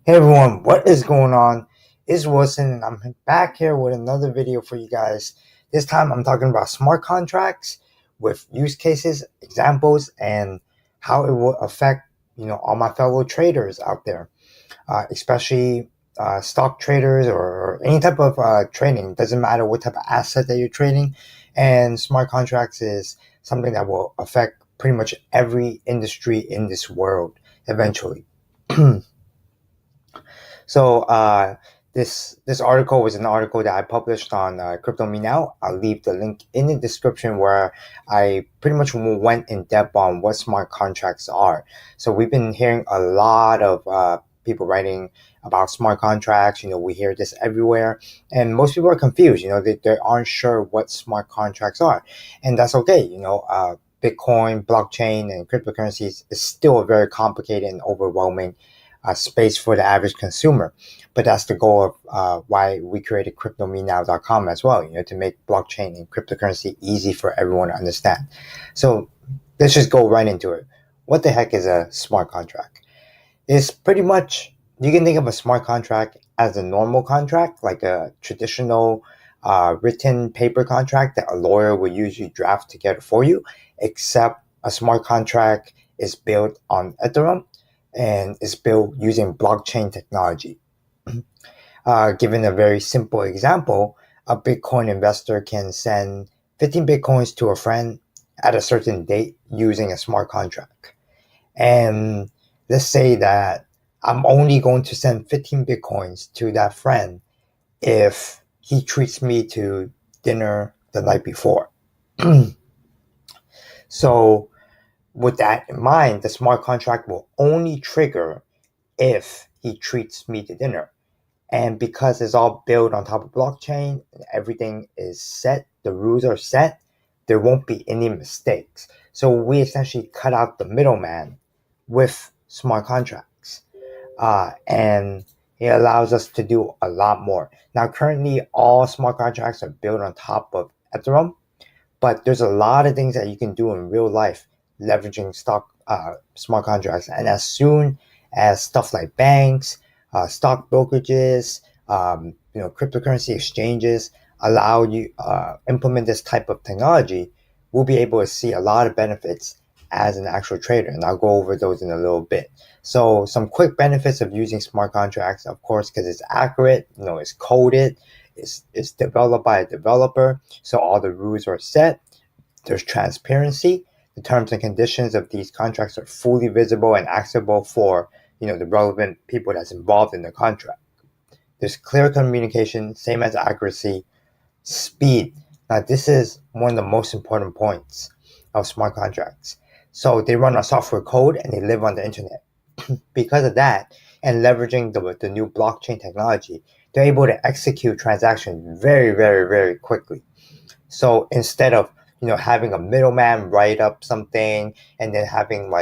Hey everyone, what is going on? It's Wilson, and I'm back here with another video for you guys. This time I'm talking about smart contracts with use cases, examples, and how it will affect all my fellow traders out there, especially stock traders or any type of trading. Doesn't matter what type of asset that you're trading, and smart contracts is something that will affect pretty much every industry in this world eventually. So this article was an article that I published on Crypto Me Now. I'll leave the link in the description where I pretty much went in depth on what smart contracts are. So we've been hearing a lot of people writing about smart contracts. We hear this everywhere, and most people are confused. They aren't sure what smart contracts are, and that's okay. Bitcoin, blockchain, and cryptocurrencies is still a very complicated and overwhelming space for the average consumer. But that's the goal of why we created CryptoMeNow.com as well, to make blockchain and cryptocurrency easy for everyone to understand. So let's just go right into it. What the heck is a smart contract? It's pretty much, you can think of a smart contract as a normal contract, like a traditional written paper contract that a lawyer would usually draft together for you, except a smart contract is built on Ethereum and is built using blockchain technology. Given a very simple example, a Bitcoin investor can send 15 Bitcoins to a friend at a certain date using a smart contract. And let's say that I'm only going to send 15 Bitcoins to that friend if he treats me to dinner the night before. So with that in mind, the smart contract will only trigger if he treats me to dinner. And because it's all built on top of blockchain, everything is set, the rules are set, there won't be any mistakes. So we essentially cut out the middleman with smart contracts. And it allows us to do a lot more. Now, currently, all smart contracts are built on top of Ethereum, but there's a lot of things that you can do in real life leveraging smart contracts. And as soon as stuff like banks, stock brokerages, cryptocurrency exchanges allow you implement this type of technology, we'll be able to see a lot of benefits as an actual trader. And I'll go over those in a little bit. So some quick benefits of using smart contracts, of course, because it's accurate, it's coded, it's developed by a developer, so all the rules are set. There's transparency. The terms and conditions of these contracts are fully visible and accessible for the relevant people that's involved in the contract. There's clear communication, same as accuracy. Speed. Now, this is one of the most important points of smart contracts. So they run on software code and they live on the internet. Because of that, and leveraging the new blockchain technology, they're able to execute transactions very, very, very quickly. So instead of having a middleman write up something and then having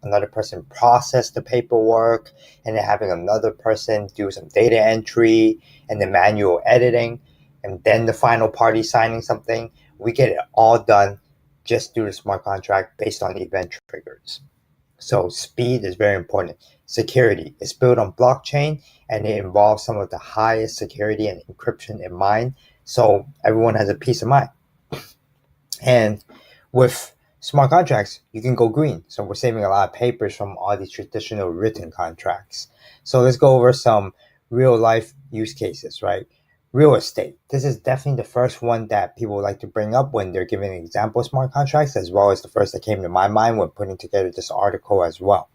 another person process the paperwork and then having another person do some data entry and then manual editing and then the final party signing something, we get it all done just through the smart contract based on event triggers. So speed is very important. Security is built on blockchain and it involves some of the highest security and encryption in mind. So everyone has a peace of mind. And with smart contracts, you can go green. So we're saving a lot of papers from all these traditional written contracts. So let's go over some real life use cases, right? Real estate. This is definitely the first one that people like to bring up when they're giving an example of smart contracts, as well as the first that came to my mind when putting together this article as well.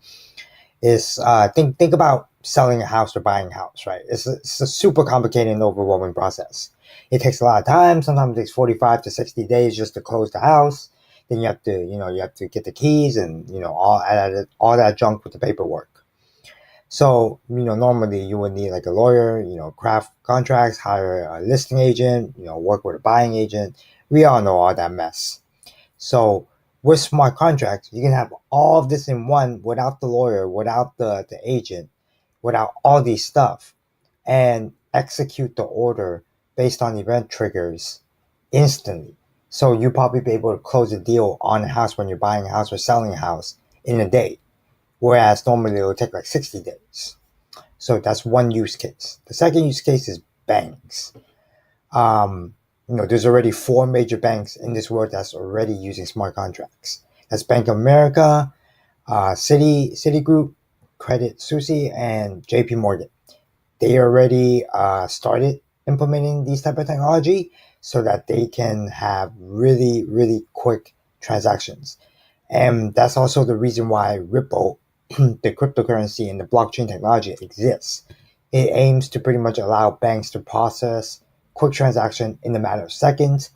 Is think about selling a house or buying a house, right? It's a super complicated and overwhelming process. It takes a lot of time. Sometimes it takes 45 to 60 days just to close the house. Then you have to get the keys and all that junk with the paperwork. So, normally you would need like a lawyer, craft contracts, hire a listing agent, work with a buying agent. We all know all that mess. So with smart contracts, you can have all of this in one without the lawyer, without the agent, without all these stuff, and execute the order based on event triggers instantly. So you probably be able to close a deal on a house when you're buying a house or selling a house in a day, whereas normally it will take like 60 days. So that's one use case. The second use case is banks. There's already four major banks in this world that's already using smart contracts. That's Bank of America, Citigroup, Credit Suisse, and JP Morgan. They already started implementing these type of technology so that they can have really, really quick transactions. And that's also the reason why Ripple, the cryptocurrency and the blockchain technology exists. It aims to pretty much allow banks to process quick transaction in a matter of seconds,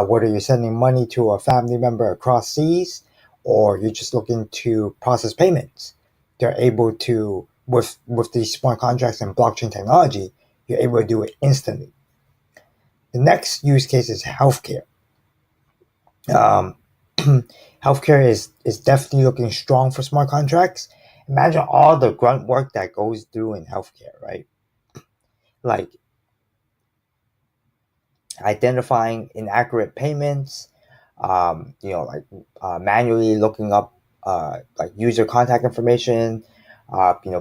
whether you're sending money to a family member across seas or you're just looking to process payments. They're able to, with these smart contracts and blockchain technology, you're able to do it instantly. The next use case is healthcare. Um, Healthcare is definitely looking strong for smart contracts. Imagine all the grunt work that goes through in healthcare, right? Like identifying inaccurate payments, manually looking up like user contact information,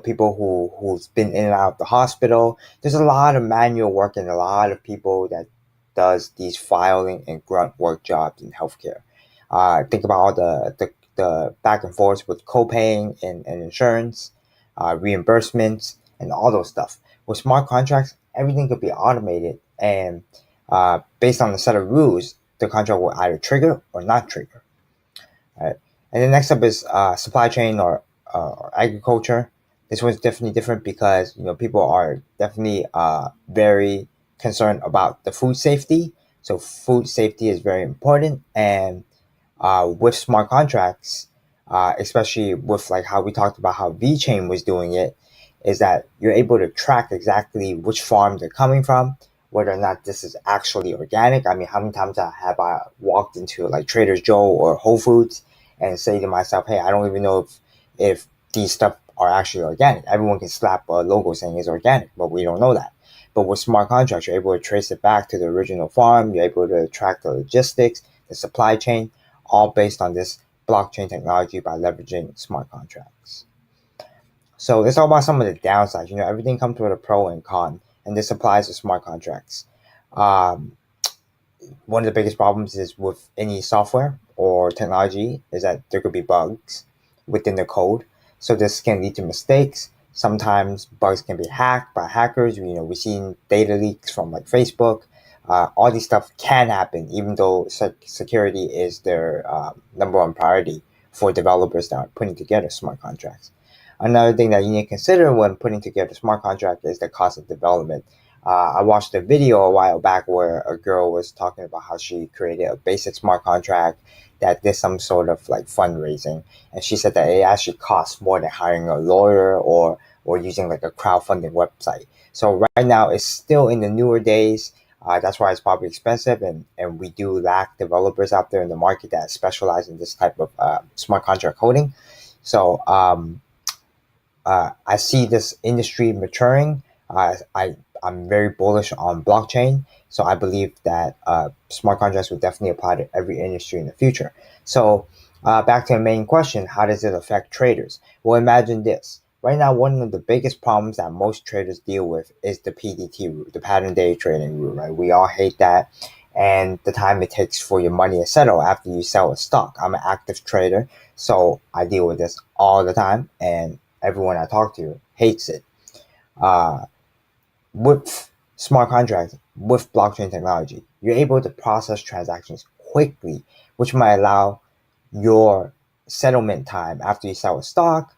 people who's been in and out of the hospital. There's a lot of manual work and a lot of people that does these filing and grunt work jobs in healthcare. Think about all the back and forth with co-paying and insurance, reimbursements, and all those stuff. With smart contracts, everything could be automated and based on a set of rules, the contract will either trigger or not trigger. Right? And then next up is supply chain or agriculture. This one's definitely different because people are definitely very concerned about the food safety. So food safety is very important, and with smart contracts, especially with like how we talked about how VeChain was doing it, is that you're able to track exactly which farm they're coming from, whether or not this is actually organic. I mean, how many times have I walked into like Trader Joe or Whole Foods and say to myself, hey, I don't even know if these stuff are actually organic. Everyone can slap a logo saying it's organic, but we don't know that. But with smart contracts, you're able to trace it back to the original farm. You're able to track the logistics, the supply chain, all based on this blockchain technology by leveraging smart contracts. So let's talk about some of the downsides. Everything comes with a pro and con, and this applies to smart contracts. Um, One of the biggest problems is with any software or technology is that there could be bugs within the code. So this can lead to mistakes. Sometimes bugs can be hacked by hackers. We've seen data leaks from like Facebook. All these stuff can happen, even though security is their number one priority for developers that are putting together smart contracts. Another thing that you need to consider when putting together a smart contract is the cost of development. I watched a video a while back where a girl was talking about how she created a basic smart contract that did some sort of like fundraising, and she said that it actually costs more than hiring a lawyer or using like a crowdfunding website. So right now it's still in the newer days. That's why it's probably expensive, and we do lack developers out there in the market that specialize in this type of smart contract coding. So I see this industry maturing. I'm very bullish on blockchain, so I believe that smart contracts will definitely apply to every industry in the future. So back to the main question, how does it affect traders? Well, imagine this. Right now, one of the biggest problems that most traders deal with is the PDT route, the pattern day trading route, right? We all hate that. And the time it takes for your money to settle after you sell a stock. I'm an active trader, so I deal with this all the time, and everyone I talk to hates it. Uh, with smart contracts, with blockchain technology, you're able to process transactions quickly, which might allow your settlement time after you sell a stock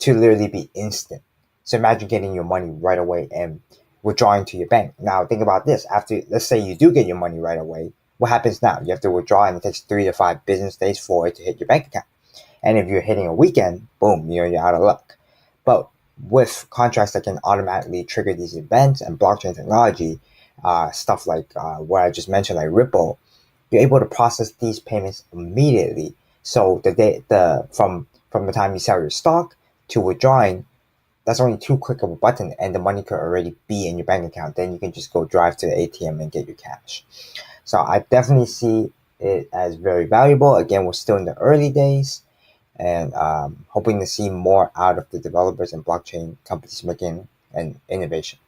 to literally be instant. So imagine getting your money right away and withdrawing to your bank. Now think about this. After, let's say you do get your money right away, what happens now? You have to withdraw and it takes 3 to 5 business days for it to hit your bank account. And if you're hitting a weekend, boom, you're out of luck. But with contracts that can automatically trigger these events and blockchain technology, stuff like what I just mentioned, like Ripple, you're able to process these payments immediately. So from the time you sell your stock to withdrawing, that's only too quick of a button, and the money could already be in your bank account. Then you can just go drive to the ATM and get your cash. So I definitely see it as very valuable. Again, we're still in the early days, and hoping to see more out of the developers and blockchain companies making and innovation.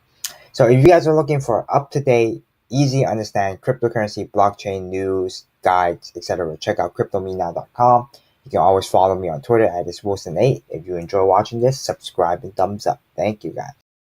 So if you guys are looking for up-to-date, easy to understand cryptocurrency, blockchain news, guides, etc., check out cryptomenow.com. You can always follow me on Twitter at @wilson8. If you enjoy watching this, subscribe and thumbs up. Thank you guys.